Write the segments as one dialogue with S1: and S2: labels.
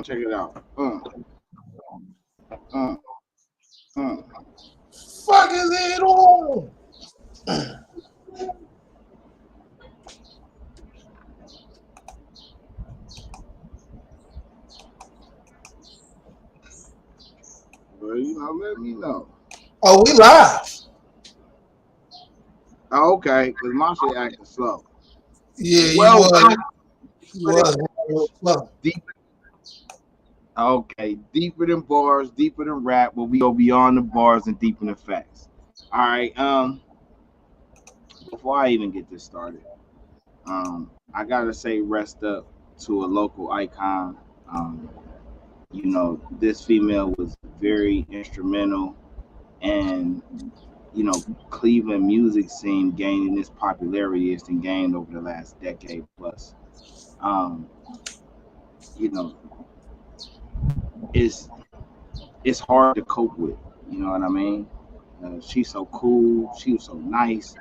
S1: check it out.
S2: Fuck is it on?
S1: Well, you know, let me know.
S2: Oh, we live.
S1: Oh, okay, because my shit acting slow.
S2: Yeah, you
S1: Welcome.
S2: was.
S1: Deep. Okay, deeper than bars, deeper than rap, but we go beyond the bars and deeper than facts. All right. Before I even get this started, I gotta say rest up to a local icon. Um, you know, this female was very instrumental and Cleveland music scene gaining this popularity it's been gained over the last decade plus. Um, you know, it's it's hard to cope with. You know what I mean? She's so cool. She was so nice,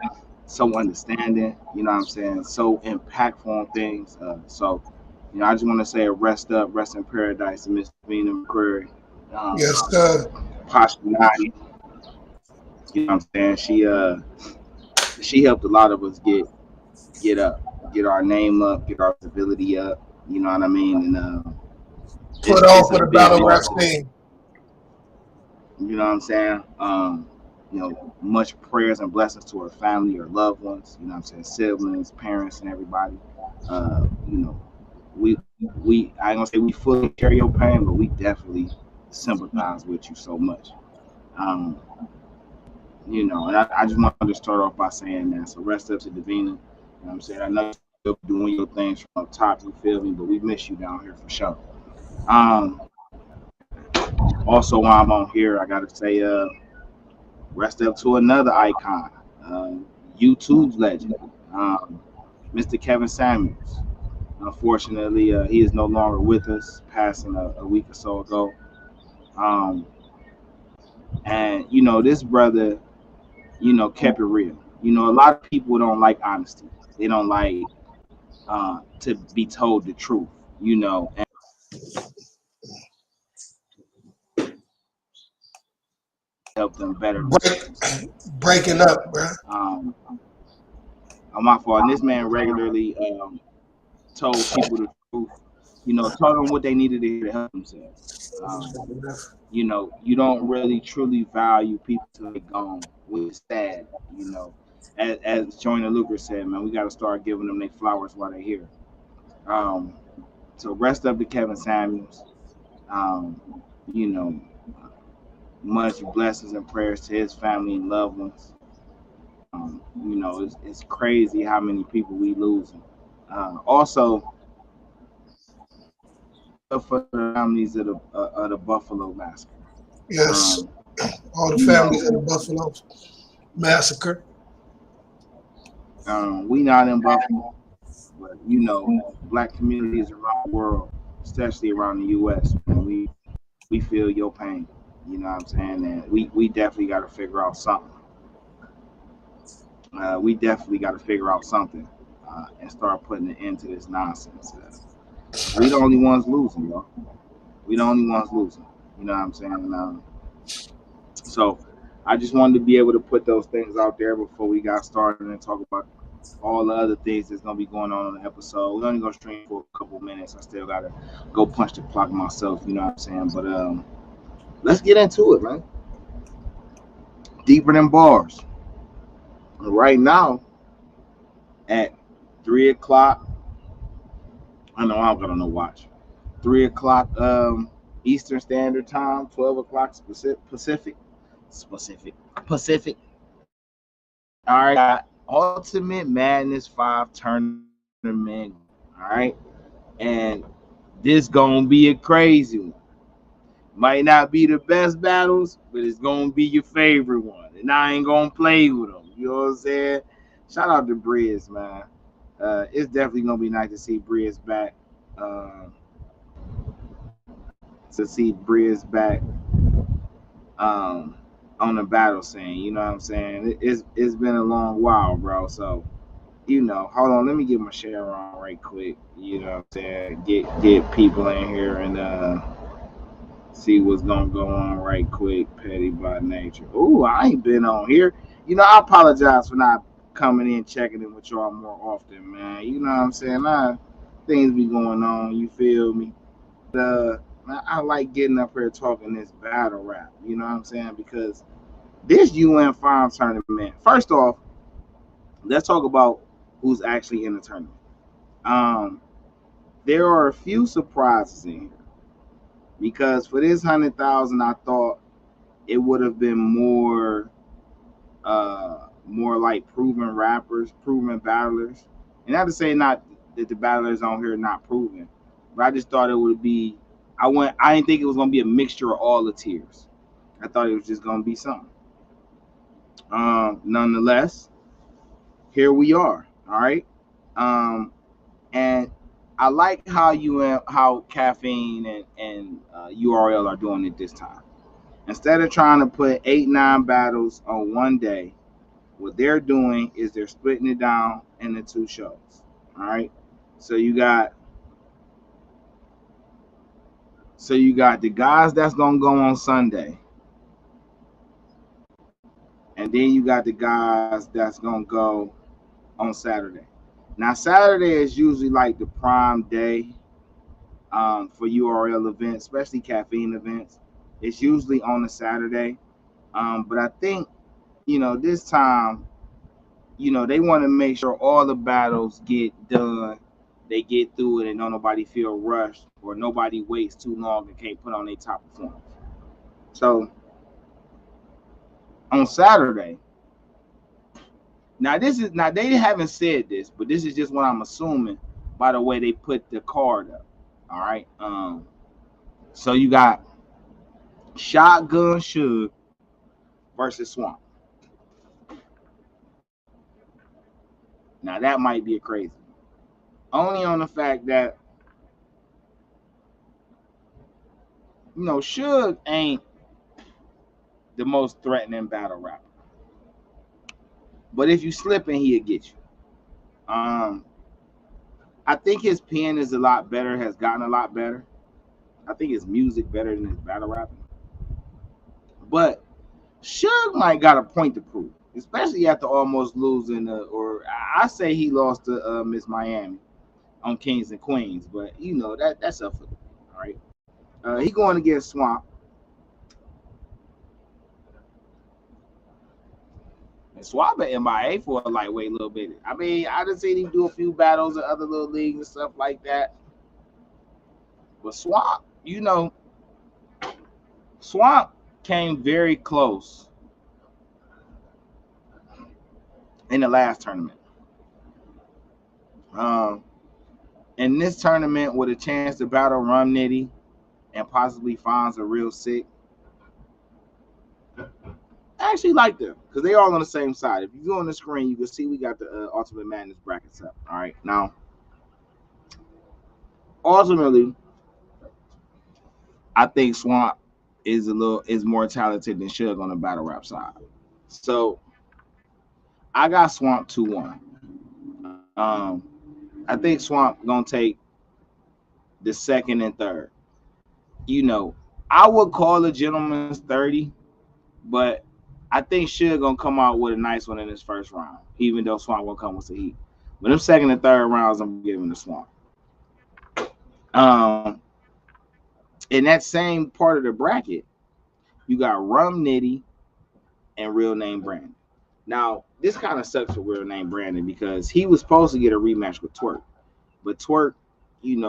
S1: so understanding. You know what I'm saying? So impactful on things. I just want to say a rest up, rest in paradise, to Miss Vina McCreary.
S2: Yes, sir.
S1: Passionati. You know what I'm saying? She helped a lot of us get up, get our name up, get our visibility up. You know what I mean? And
S2: Put on for the battle rap scene.
S1: You know what I'm saying? Much prayers and blessings to her family, her loved ones. You know what I'm saying? Siblings, parents, and everybody. We I ain't gonna say we fully carry your pain, but we definitely sympathize with you so much. Um, and I just wanted to start off by saying that. So rest up to Davina. You know what I'm saying? I know you're doing your things from up top, you feel me, but we miss you down here for sure. Also while I'm on here, I gotta say rest up to another icon, YouTube's legend, Mr. Kevin Samuels. Unfortunately, he is no longer with us, passing a week or so ago. And this brother, kept it real. A lot of people don't like honesty. They don't like to be told the truth. And help them better themselves.
S2: Breaking up, bro.
S1: On my fault. And this man regularly told people the truth. Told them what they needed to hear to help themselves. You don't really truly value people till they gone, which is sad. As Joyner Lucas said, man, we got to start giving them their flowers while they're here. So rest up to Kevin Samuels. You know, much blessings and prayers to his family and loved ones. It's crazy how many people we losing. Also, for the families of the Buffalo massacre.
S2: Yes, all the families of the Buffalo massacre.
S1: We not in Buffalo, but black communities around the world, especially around the U.S., man, we feel your pain. You know what I'm saying? And we definitely got to figure out something. We definitely got to figure out something and start putting an end to this nonsense. We the only ones losing, y'all. We the only ones losing. You know what I'm saying? So I just wanted to be able to put those things out there before we got started and talk about all the other things that's gonna be going on in the episode. We're only gonna stream for a couple minutes. I still gotta go punch the clock myself. You know what I'm saying? But let's get into it, man. Deeper than bars. Right now at 3 o'clock. I know I'm gonna watch. 3 o'clock Eastern Standard Time, 12 o'clock Pacific. Pacific. All right, got Ultimate Madness 5 tournament. All right, and this gonna be a crazy one. Might not be the best battles, but it's gonna be your favorite one, and I ain't gonna play with them. You know what I'm saying? Shout out to Briz, man. It's definitely gonna be nice to see Briz back. On the battle scene. You know what I'm saying? It's been a long while, bro. So hold on, let me get my share on right quick. You know what I'm saying? Get people in here and see what's gonna go on right quick. Petty by nature. Ooh, I ain't been on here. I apologize for not coming in checking in with y'all more often, man. You know what I'm saying? Things be going on, you feel me? I like getting up here talking this battle rap, you know what I'm saying? Because this UN5 tournament, first off, let's talk about who's actually in the tournament. Um, there are a few surprises in here because for this 100,000, I thought it would have been more like proven rappers, proven battlers. And not to say not that the battlers on here are not proven, but I just thought it would be. I didn't think it was gonna be a mixture of all the tiers. I thought it was just gonna be something. Nonetheless, here we are. All right. And I like how caffeine and URL are doing it this time. Instead of trying to put 8-9 battles on one day, what they're doing is they're splitting it down into 2 shows. All right. So you got the guys that's gonna go on Sunday, and then you got the guys that's gonna go on Saturday. Now Saturday is usually like the prime day for URL events, especially caffeine events. It's usually on a Saturday. But I think this time they want to make sure all the battles get done, they get through it, and don't nobody feel rushed or nobody waits too long and can't put on their top performance. So on Saturday, now they haven't said this, but this is just what I'm assuming by the way they put the card up. All right. So you got Shotgun Suge versus Swamp. Now that might be a crazy one. Only on the fact that Suge ain't the most threatening battle rapper. But if you slip in, he'll get you. I think his pen is a lot better, has gotten a lot better. I think his music better than his battle rapping. But Suge might got a point to prove, especially after almost losing, or I say he lost to Miss Miami on Kings and Queens. But that's up for the all right. He going against Swamp. And Swamp at MIA for a lightweight a little bit. I mean, I done seen him do a few battles in other little leagues and stuff like that. But Swamp, Swamp came very close in the last tournament. In this tournament, with a chance to battle Rum Nitty and possibly Fonz a Real Sick, I actually like them because they all on the same side. If you go on the screen, you can see we got the Ultimate Madness brackets up. All right, now ultimately, I think Swamp is more talented than Suge on the battle rap side. So I got Swamp 2-1. I think Swamp gonna take the second and third. I would call a gentleman's 30, but I think Suge gonna come out with a nice one in his first round, even though Swamp will come with the heat. But them second and third rounds, I'm giving the Swamp. In that same part of the bracket, you got Rum Nitty and Real Name Brandon. Now, this kind of sucks for Real Name Brandon because he was supposed to get a rematch with Twerk, but Twerk,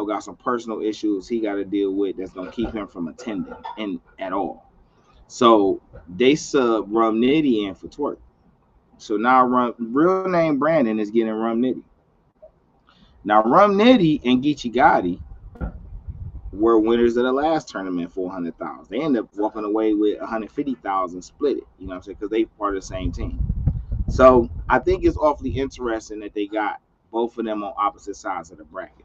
S1: got some personal issues he got to deal with that's gonna keep him from attending at all. So they sub Rum Nitty in for Twerk. So now Real Name Brandon is getting Rum Nitty. Now Rum Nitty and Geechee Gotti were winners of the last tournament for 100,000. They ended up walking away with 150,000 split it. You know what I'm saying? Because they part of the same team. So I think it's awfully interesting that they got both of them on opposite sides of the bracket,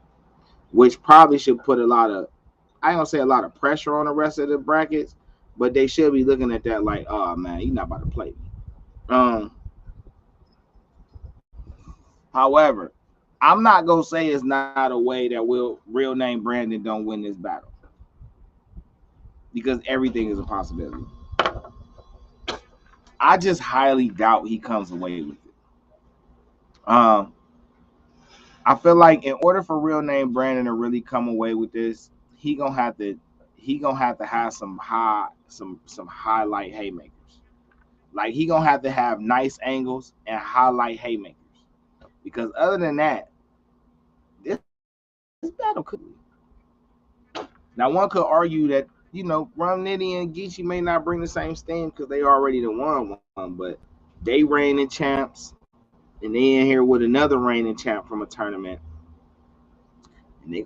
S1: which probably should put I don't say a lot of pressure on the rest of the brackets, but they should be looking at that like, oh man, you're not about to play me. However, I'm not gonna say it's not a way that real name Brandon don't win this battle because everything is a possibility. I just highly doubt he comes away with it. I feel like in order for real name Brandon to really come away with this, he gonna have to have some highlight haymakers. Like he gonna have to have nice angles and highlight haymakers. Because other than that, this battle could. Now one could argue that Rum Nitty and Geechee may not bring the same sting because they already the one, but they reigning champs, and they in here with another reigning champ from a tournament, and they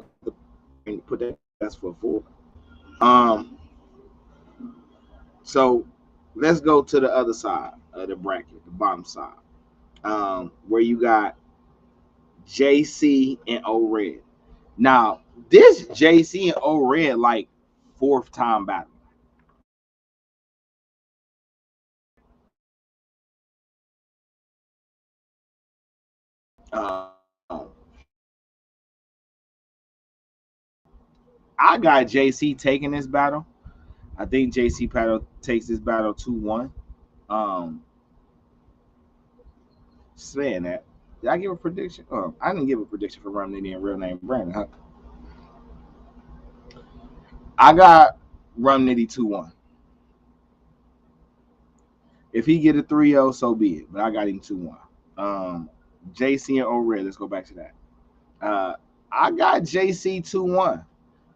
S1: put that best foot forward. So let's go to the other side of the bracket, the bottom side, where you got JC and O Red. Now this JC and O Red like fourth time battle. Uh, I got JC taking this battle. I think JC Paddle takes this battle 2-1. Saying that, did I give a prediction? Oh, I didn't give a prediction for Rum Nitty and real name Brandon. Huh? I got Rum Nitty 2-1. If he get a 3-0, so be it. But I got him 2-1. JC and O Red. Let's go back to that. I got JC 2-1.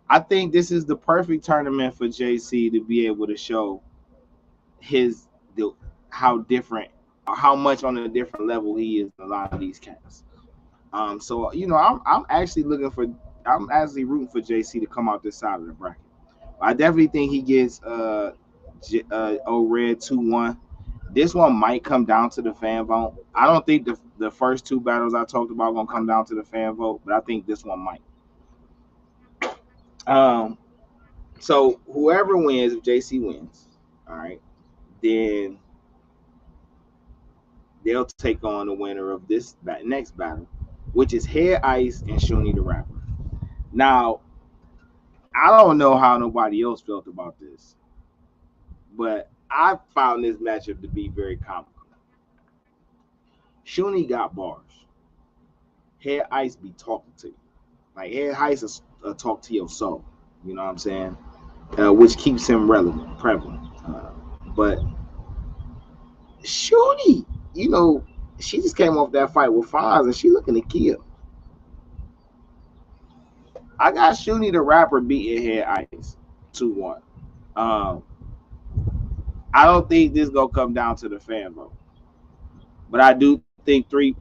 S1: I think this is the perfect tournament for JC to be able to show how different, or how much on a different level he is in a lot of these cats. So I'm actually rooting for JC to come out this side of the bracket. I definitely think he gets O Red 2-1. This one might come down to the fan vote. I don't think the first two battles I talked about gonna come down to the fan vote, but I think this one might. So whoever wins, if JC wins, all right, then they'll take on the winner of this next battle, which is Head Ice and Shuni the Rapper. Now, I don't know how nobody else felt about this, but I found this matchup to be very comical. Shuni got bars. Head Ice be talking to you. Like Head Ice is talk to your soul. You know what I'm saying? Which keeps him prevalent. But Shuni, she just came off that fight with Fonz and she looking to kill. I got Shuni the Rapper beating Head Ice 2-1. I don't think this gonna come down to the fan vote, but I do think three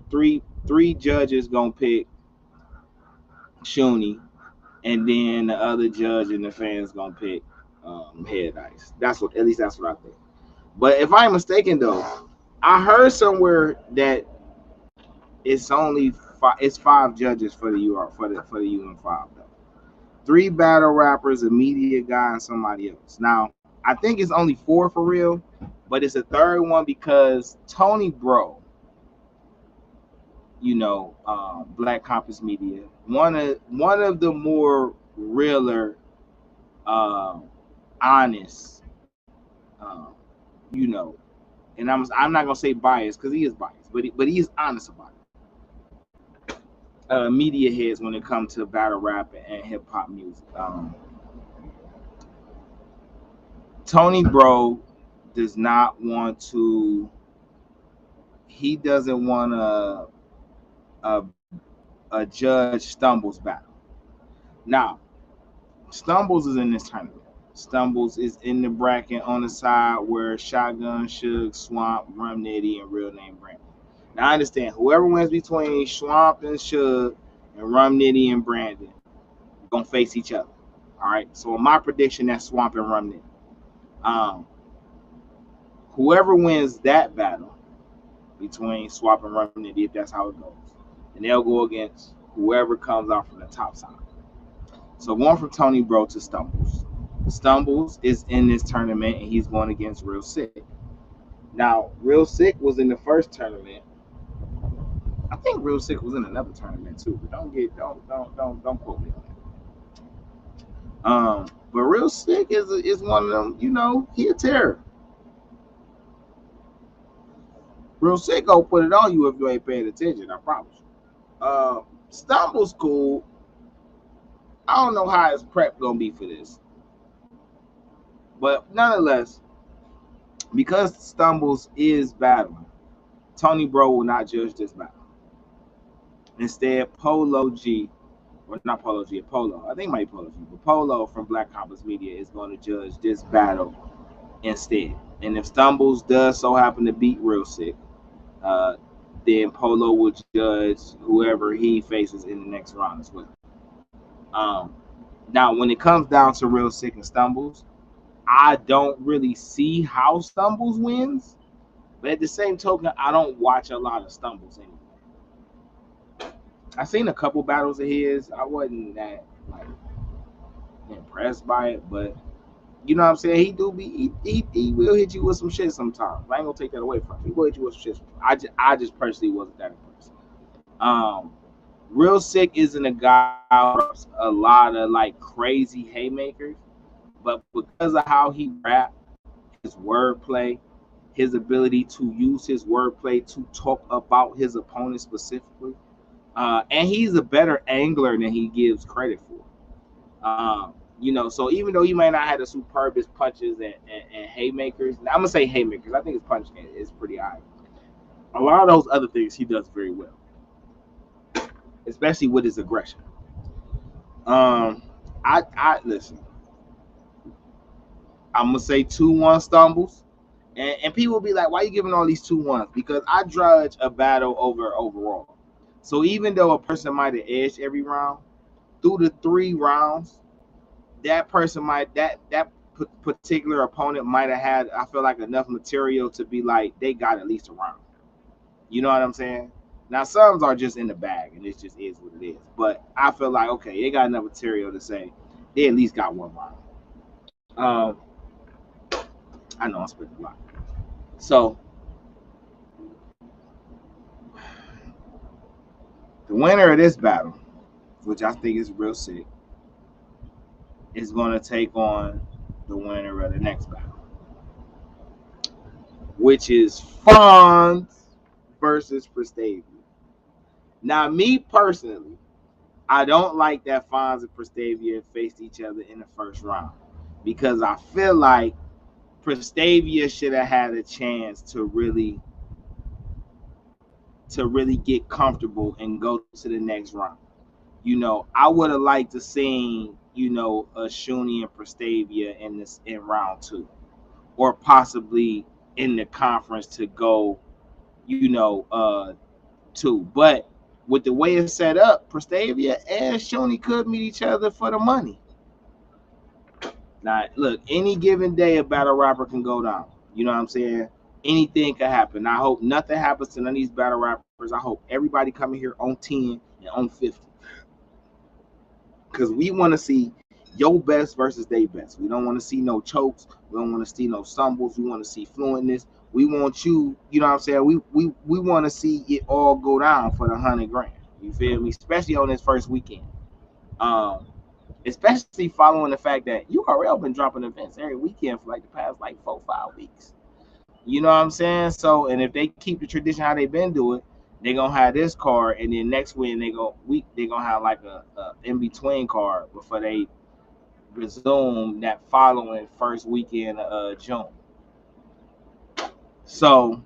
S1: judges gonna pick Shuni, and then the other judge and the fans gonna pick Head Ice. That's what I think. But if I'm mistaken though, I heard somewhere that it's five judges for the UN5 though. 3 battle rappers, a media guy, and somebody else. Now I think it's only 4 for real, but it's a third one because Tony Bro, Black Compass Media, one of the more realer, honest, and I'm not gonna say biased because he is biased, but he is honest about it. Media heads when it comes to battle rap and hip hop music. Tony Bro does not want to. He doesn't want a judge Stumbles battle. Now, Stumbles is in this tournament. Stumbles is in the bracket on the side where Shotgun, Suge, Swamp, Rum Nitty, and real name Brandon. Now I understand whoever wins between Swamp and Suge and Rum Nitty and Brandon gonna face each other. All right. So in my prediction, that's Swamp and Rum Nitty. Whoever wins that battle between Swamp and Rum Nitty, if that's how it goes, and they'll go against whoever comes out from the top side. So going from Tony Bro to Stumbles. Stumbles is in this tournament and he's going against Real Sick. Now, Real Sick was in the first tournament I think Real Sick was in another tournament too, but don't quote me on that. But Real Sick is one of them. You know, he a terror. Real Sick gonna put it on you if you ain't paying attention. I promise. Stumble's cool. I don't know how his prep gonna be for this, but nonetheless, because Stumbles is battling, Tony Bro will not judge this battle. Instead, Polo G, or not Polo G, Polo, I think it might be Polo G, but Polo from Black Compass Media is going to judge this battle instead. And if Stumbles does so happen to beat Real Sick, then Polo will judge whoever he faces in the next round as well. Now, when it comes down to Real Sick and Stumbles, I don't really see how Stumbles wins, but at the same token, I don't watch a lot of Stumbles anymore. I seen a couple battles of his. I wasn't that like impressed by it, but you know what I'm saying. He do be he will hit you with some shit sometimes. I ain't gonna take that away from him. He will hit you with some shit. I just personally wasn't that impressed. Real Sick isn't a guy who drops a lot of like crazy haymakers, but because of how he rap, his wordplay, his ability to use his wordplay to talk about his opponent specifically. And he's a better angler than he gives credit for. You know, so even though he may not have the superbest punches and haymakers, I'm gonna say haymakers. I think his punch is pretty high. A lot of those other things he does very well, especially with his aggression. I listen. I'm gonna say 2-1 Stumbles, and people will be like, "Why are you giving all these 2-1s?" Because I judge a battle over overall. So even though a person might have edged every round, through the 3 rounds, that person might that particular opponent might have had, I feel like, enough material to be like they got at least a round. You know what I'm saying? Now some are just in the bag and it just is what it is. But I feel like okay, they got enough material to say they at least got 1 round. I know I'm spitting a lot. So the winner of this battle, which I think is Real Sick, is going to take on the winner of the next battle, which is Fonz versus Prestavia. Now, me personally, I don't like that Fonz and Prestavia faced each other in the first round because I feel like Prestavia should have had a chance to really get comfortable and go to the next round. You know, I would have liked to see, you know, a Shuni and Prestavia in round 2, or possibly in the conference to go, you know, 2. But with the way it's set up, Prestavia and Shuni could meet each other for the money. Now, look, any given day a battle rapper can go down. You know what I'm saying? Anything can happen. I hope nothing happens to none of these battle rappers. I hope everybody coming here on 10 and on 50. Because we want to see your best versus their best. We don't want to see no chokes. We don't want to see no stumbles. We want to see fluentness. We want you, you know what I'm saying? We want to see it all go down for the 100 grand. You feel me? Especially on this first weekend. Especially following the fact that URL been dropping events every weekend for like the past like 4-5 weeks. You know what I'm saying? So, and if they keep the tradition how they've been doing, they're gonna have this card, and then next week they're gonna have like a in between card before they resume that following first weekend of June. So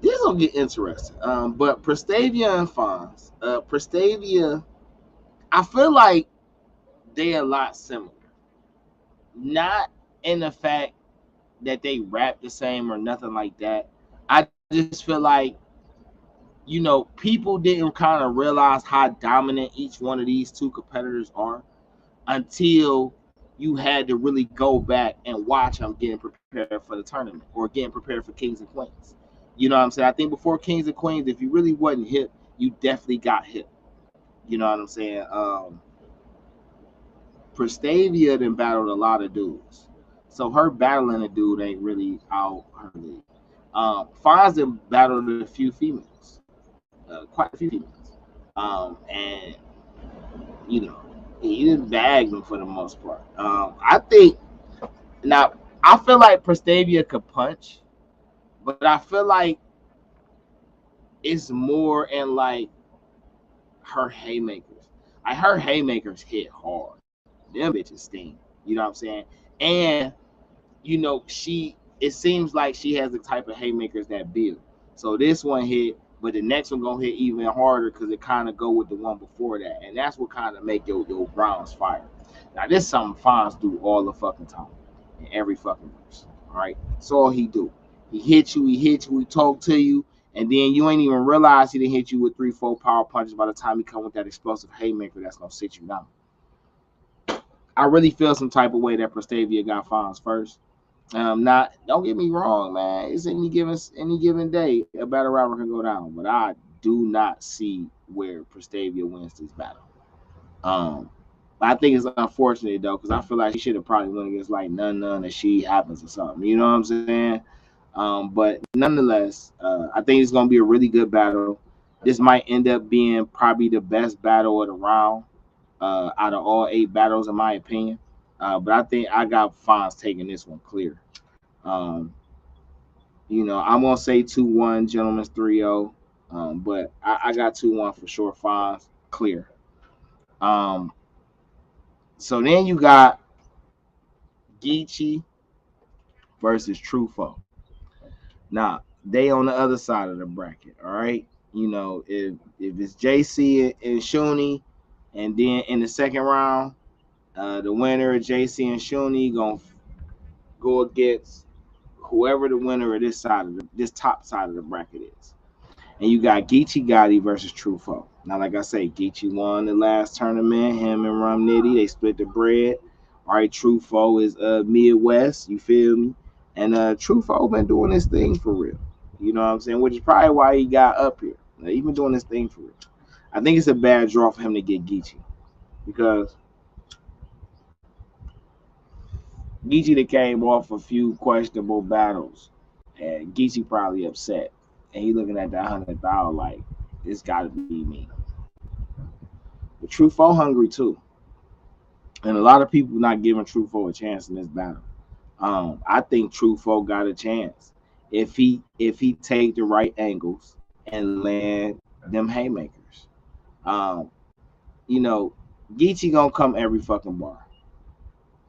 S1: this will get interesting. But Prestavia and Fonz, Prestavia, I feel like they a lot similar. Not in the fact that they rap the same or nothing like that. I just feel like, you know, people didn't kind of realize how dominant each one of these two competitors are until you had to really go back and watch them getting prepared for the tournament or getting prepared for Kings and Queens. You know what I'm saying? I think before Kings and Queens, if you really wasn't hip, you definitely got hip. You know what I'm saying? Prestavia then battled a lot of dudes. So her battling a dude ain't really out her league. Fonz have battled a few females, quite a few females, and you know he didn't bag them for the most part. I think now I feel like Prestavia could punch, but I feel like it's more in like her haymakers. Like her haymakers hit hard. Them bitches sting. You know what I'm saying? And it seems like she has the type of haymakers that build. So this one hit, but the next one gonna hit even harder because it kind of go with the one before that, and that's what kind of make your rounds fire. Now this is something Fonz do all the fucking time, in every fucking verse. All right, that's all he do. He hit you, he talk to you, and then you ain't even realize he didn't hit you with 3, 4 power punches by the time he come with that explosive haymaker that's gonna sit you down. I really feel some type of way that Prestavia got Fonz first. Not don't get me wrong, man. It's any given day a battle rapper can go down, but I do not see where Prestavia wins this battle. Um, I think it's unfortunate though, because I feel like she should have probably went against like none that she happens or something. You know what I'm saying? But nonetheless, I think it's gonna be a really good battle. This might end up being probably the best battle of the round out of all 8 battles, in my opinion. But I think I got Fonz taking this one clear. Um, I'm gonna say 2-1, gentlemen's 3-0. But I got 2-1 for sure. Fonz clear. Um, so then you got Geechee versus Truffaut. Now they on the other side of the bracket. All right. If it's JC and Shuni, and then in the second round, the winner of JC and Shuni gonna go against whoever the winner of this top side of the bracket is. And you got Geechee Gotti versus Truffaut. Now, like I say, Geechee won the last tournament. Him and Rum Nitty, they split the bread. All right, Truffaut is Midwest. You feel me? And Truffaut been doing this thing for real. You know what I'm saying? Which is probably why he got up here. He been doing this thing for real. I think it's a bad draw for him to get Geechee because Geechee that came off a few questionable battles, and Geechee probably upset, and he looking at that 100,000 like it's got to be me. But Truffaut hungry too, and a lot of people not giving Truffaut a chance in this battle. I think Truffaut got a chance if he take the right angles and land them haymakers. Um, Geechee gonna come every fucking bar.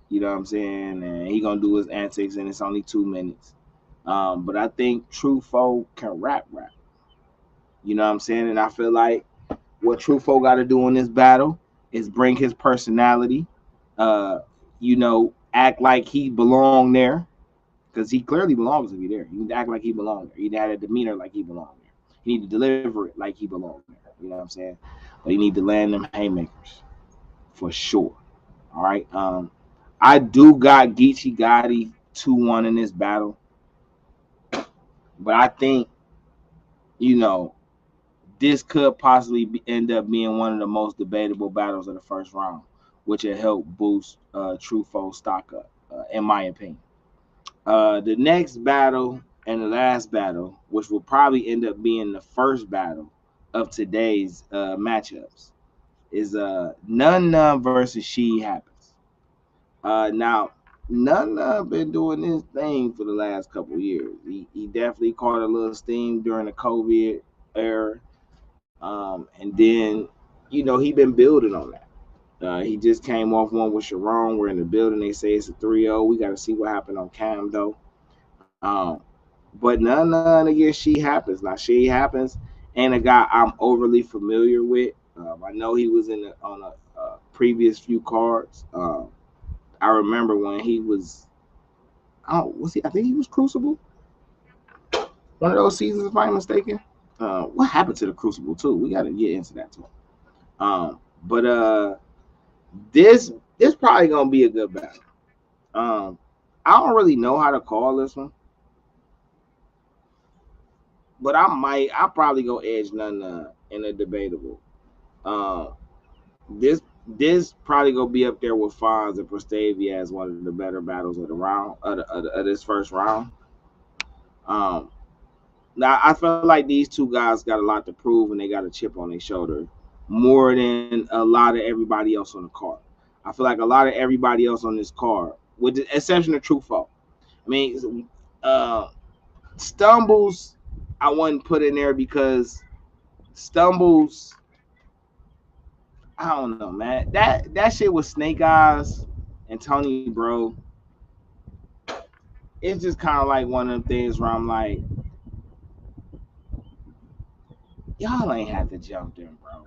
S1: You know what I'm saying? And he gonna do his antics, and it's only 2 minutes. But I think Truffaut can rap. You know what I'm saying? And I feel like what Truffaut got to do in this battle is bring his personality. Act like he belonged there because he clearly belongs to be there. He need to act like he belonged there. He had a demeanor like he belonged there. He need to deliver it like he belonged there. You know what I'm saying? But he need to land them haymakers for sure. All right. I do got Geechee Gotti 2-1 in this battle, but I think you know this could possibly end up being one of the most debatable battles of the first round, which will help boost Truffaut's stock up, in my opinion. The next battle and the last battle, which will probably end up being the first battle of today's matchups, is None versus She Happens. Now, None been doing this thing for the last couple of years. He definitely caught a little steam during the COVID era. And then, he been building on that. He just came off one with Sharon. We're in the building. They say it's a 3-0. We got to see what happened on cam, though. But none against She Happens. Now, She Happens ain't a guy I'm overly familiar with. I know he was on a previous few cards. I remember when he was, was he? I think he was Crucible. One of those seasons, if I'm mistaken. What happened to the Crucible, too? We got to get into that, too. But this probably gonna be a good battle. I don't really know how to call this one, but I probably go edge None in a debatable. This probably gonna be up there with Fonz and Prestavia as one of the better battles of the round of this first round. Now I feel like these two guys got a lot to prove, and they got a chip on their shoulder more than a lot of everybody else on the card. I feel like a lot of everybody else on this card, with the exception of Truffaut. I mean, uh, Stumbles, I wouldn't put in there because Stumbles, I don't know, man. That shit with Snake Eyes and Tony Bro, it's just kind of like one of them things where I'm like, y'all ain't had to jump in, bro.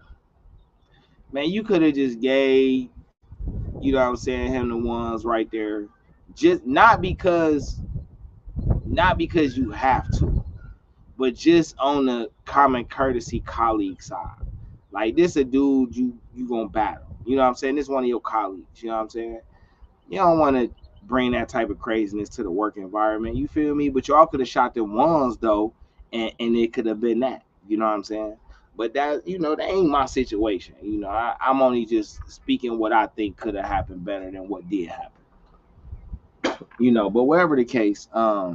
S1: Man, you could have just gave, you know what I'm saying, him the ones right there. Just not because you have to, but just on the common courtesy colleague side. Like this a dude you gonna battle. You know what I'm saying? This one of your colleagues. You know what I'm saying? You don't want to bring that type of craziness to the work environment. You feel me? But y'all could have shot them ones though, and it could have been that. You know what I'm saying? But that that ain't my situation. I'm only just speaking what I think could have happened better than what did happen. But whatever the case, I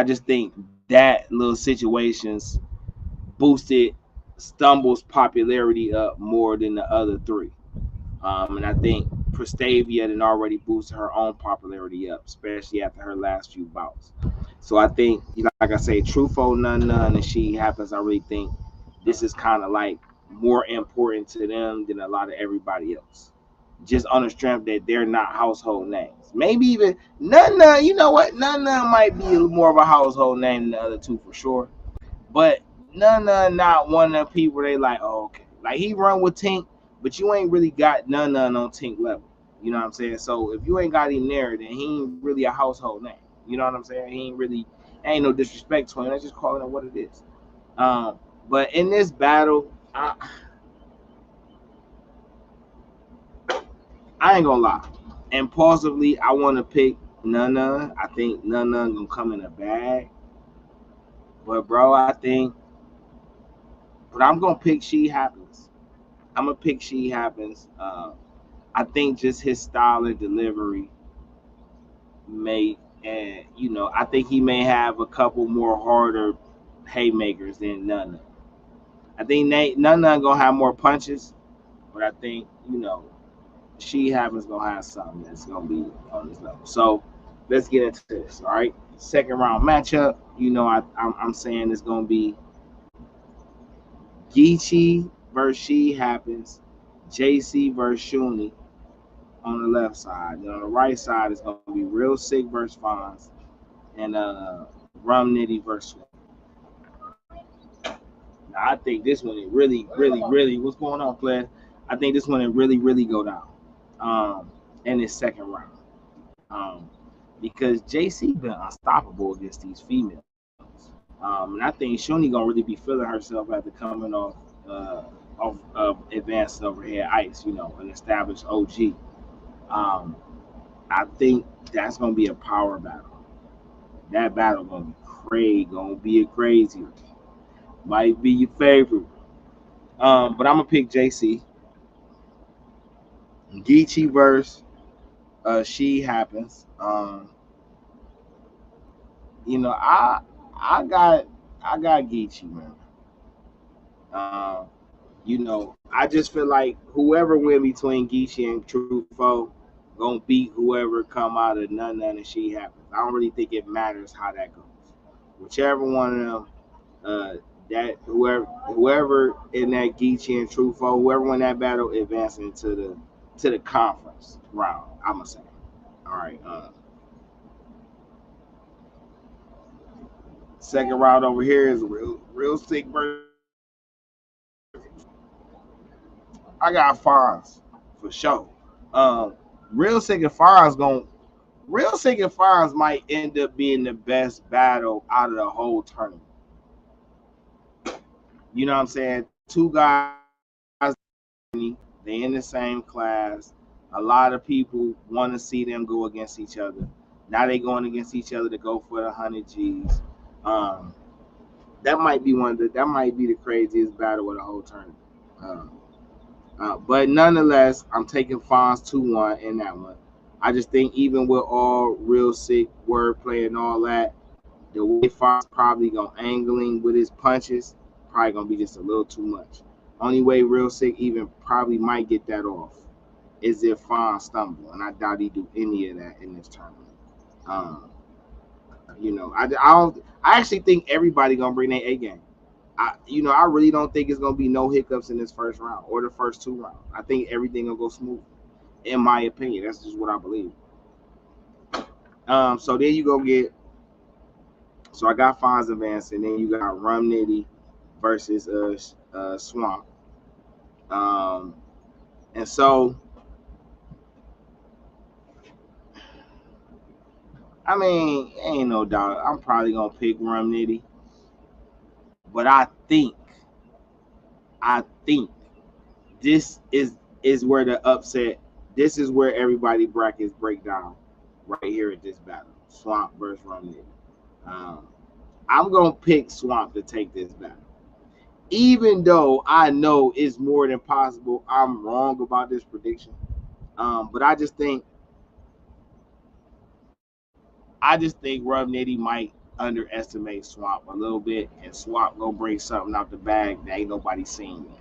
S1: just think that little situations boosted Stumble's popularity up more than the other three. And I think Prestavia had already boosted her own popularity up, especially after her last few bouts. So I think, like I say, Truffaut, none, and she happens. I really think this is kind of like more important to them than a lot of everybody else. Just on the strength that they're not household names. Maybe even none. You know what? None might be more of a household name than the other two for sure. But none not one of the people they like, oh, okay. Like he run with Tink, but you ain't really got none on Tink level. You know what I'm saying? So if you ain't got him there, then he ain't really a household name. You know what I'm saying? He ain't really ain't no disrespect to him. Let's just call it what it is. But in this battle, I ain't gonna lie. Impulsively, I want to pick Nana. I think Nana gonna come in a bag. But bro, but I'm gonna pick She Happens. I'm gonna pick She Happens. I think just his style and delivery may, and I think he may have a couple more harder haymakers than Nana. I think Nana gonna have more punches, but I think She Happens gonna have something that's gonna be on this level. So let's get into this. All right, second round matchup. I'm saying it's gonna be Geechee versus She Happens, JC versus Shuni on the left side. On the right side is gonna be Real Sick versus Fonz and Rum Nitty versus Swing. Now I think this one it really what's going on, player? I think this one it really go down. In this second round. Because JC been unstoppable against these females. And I think Shuni gonna really be feeling herself after coming off advancing over here Ice, an established OG. Um, I think that's gonna be a power battle. That battle gonna be a crazy one. Might be your favorite. But I'm gonna pick JC. Geechee verse. She Happens. You know, I I got I got Geechee, man. Um, I just feel like whoever win between Geechee and Truffaut gonna beat whoever come out of none and She Happens. I don't really think it matters how that goes. Whichever one of them, that whoever in that Geechee and Truffaut, whoever win that battle, advancing to the conference round. I'm gonna say. All right. Second round over here is real sick versus. I got Fonz for sure. Um, real sick and Fonz going. Real sick and Fonz might end up being the best battle out of the whole tournament. You know what I'm saying? Two guys, they in the same class. A lot of people want to see them go against each other. Now they going against each other to go for the 100 G's. Um, that might be the craziest battle of the whole tournament. Um, but nonetheless, I'm taking Fonz 2-1 in that one. I just think even with all real sick wordplay and all that, The way Fonz probably gonna angling with his punches, probably gonna be just a little too much. Only way Real Sick even probably might get that off is if Fonz stumble, and I doubt he do any of that in this tournament. Um, I don't. I actually think everybody gonna bring their A game. I really don't think it's gonna be no hiccups in this first round or the first two rounds. I think everything gonna go smooth. In my opinion, that's just what I believe. So there you go get. So I got Fonz advancing. Then you got Rum Nitty versus Swamp. And so I mean, ain't no doubt. I'm probably gonna pick Rum Nitty, but I think this is where the upset. This is where everybody brackets break down right here at this battle. Swamp versus Rum Nitty. I'm gonna pick Swamp to take this battle, even though I know it's more than possible I'm wrong about this prediction. But I just think Rum Nitty might underestimate Swamp a little bit, and Swamp gonna bring something out the bag that ain't nobody seen yet.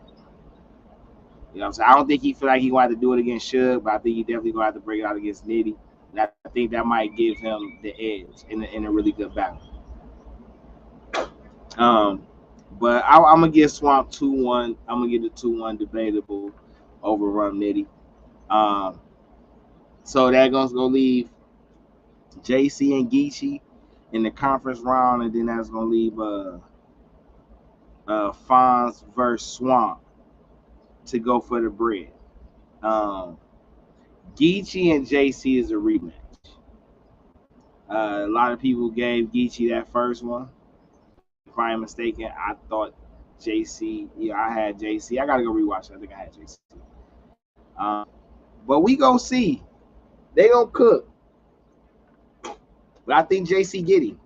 S1: You know what I'm saying? I don't think he feel like he gonna have to do it against Suge, but I think he definitely gonna have to bring it out against Nitty. And I think that might give him the edge in a really good battle. But I'm gonna give Swamp 2-1. I'm gonna give the 2-1 debatable over Rum Nitty. So that gonna leave JC and Geechee in the conference round, and then that's gonna leave Fonz versus Swamp to go for the bread. Geechee and JC is a rematch. A lot of people gave Geechee that first one. If I am mistaken, I thought JC. Yeah, I had JC. I gotta go rewatch it. I think I had JC. But we gonna see. They gonna cook. But I think JC get him.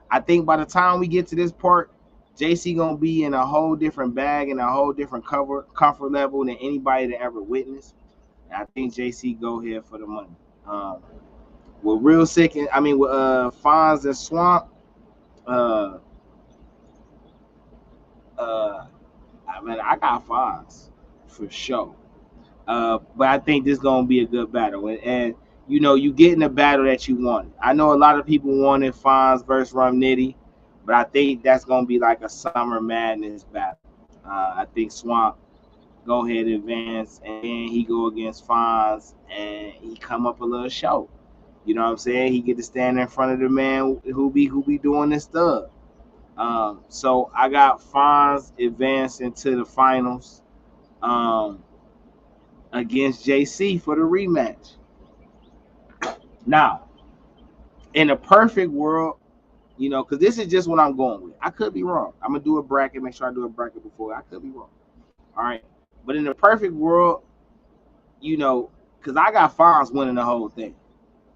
S1: I think by the time we get to this part, JC gonna be in a whole different bag and a whole different comfort level than anybody that ever witnessed. And I think JC go here for the money. With Real Sick, with Fonz and Swamp, I got Fonz for sure. But I think this is gonna be a good battle, and you getting the battle that you wanted. I know a lot of people wanted Fonz versus Rum Nitty, but I think that's gonna be like a summer madness battle. I think Swamp go ahead and advance, and then he go against Fonz, and he come up a little short. You know what I'm saying? He get to stand in front of the man who be doing this stuff. So I got Fonz advancing to the finals against JC for the rematch. Now, in a perfect world, because this is just what I'm going with. I could be wrong. I'm gonna do a bracket. Make sure I do a bracket before. I could be wrong. All right. But in the perfect world, because I got Fonz winning the whole thing.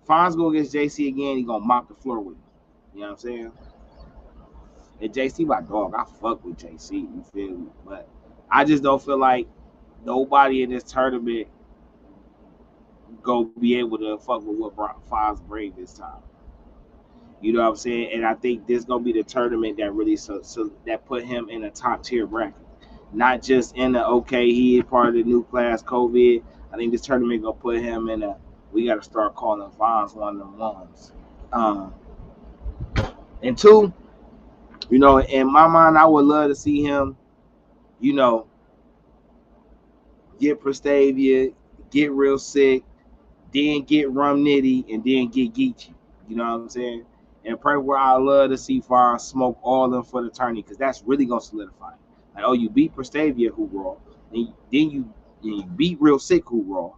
S1: Fonz go against JC again. He gonna mop the floor with him. You know what I'm saying? And JC my dog. I fuck with JC. You feel me? But I just don't feel like nobody in this tournament go be able to fuck with what Fonz bring this time. You know what I'm saying? And I think this gonna be the tournament that really so that put him in a top tier bracket. Not just in the he is part of the new class COVID. I think this tournament gonna put him in we gotta start calling Fonz one of them ones. And two, in my mind, I would love to see him, get Prestavia, get Real Sick, then get Rum Nitty, and then get Geechee. You know what I'm saying? And probably where I love to see Fonz smoke all of them for the tourney, because that's really gonna solidify it. Like, you beat Prestavia, who raw, then you beat Real Sick, who raw,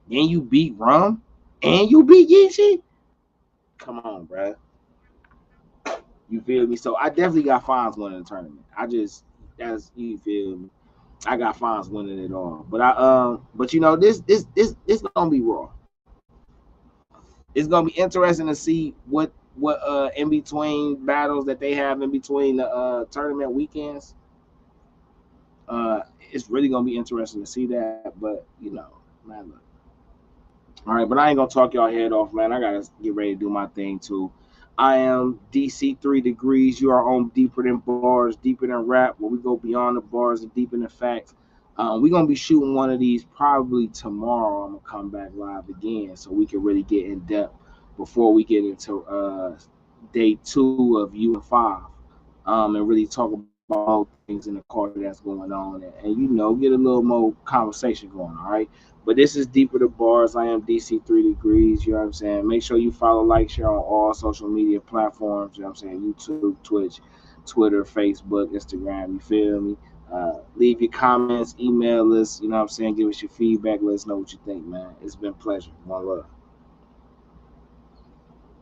S1: then you beat Rum, and you beat Geechee. Come on, bruh. You feel me? So I definitely got Fonz winning the tournament. You feel me? I got Fonz winning it all. But this gonna be raw. It's gonna be interesting to see what in between battles that they have in between the tournament weekends. It's really gonna be interesting to see that. But man, look. All right, but I ain't gonna talk y'all head off, man. I gotta get ready to do my thing too. I am DC 3 Degrees. You are on Deeper Than Bars, Deeper Than Rap, where we go beyond the bars and deep in the facts. We're going to be shooting one of these probably tomorrow. I'm going to come back live again so we can really get in depth before we get into day 2 of U and 5, and really talk about all things in the culture that's going on, and get a little more conversation going, all right? But this is Deeper the Bars. I am DC 3 Degrees. You know what I'm saying? Make sure you follow, like, share on all social media platforms. You know what I'm saying? YouTube, Twitch, Twitter, Facebook, Instagram. You feel me? Leave your comments, email us. You know what I'm saying? Give us your feedback. Let us know what you think, man. It's been a pleasure. One love.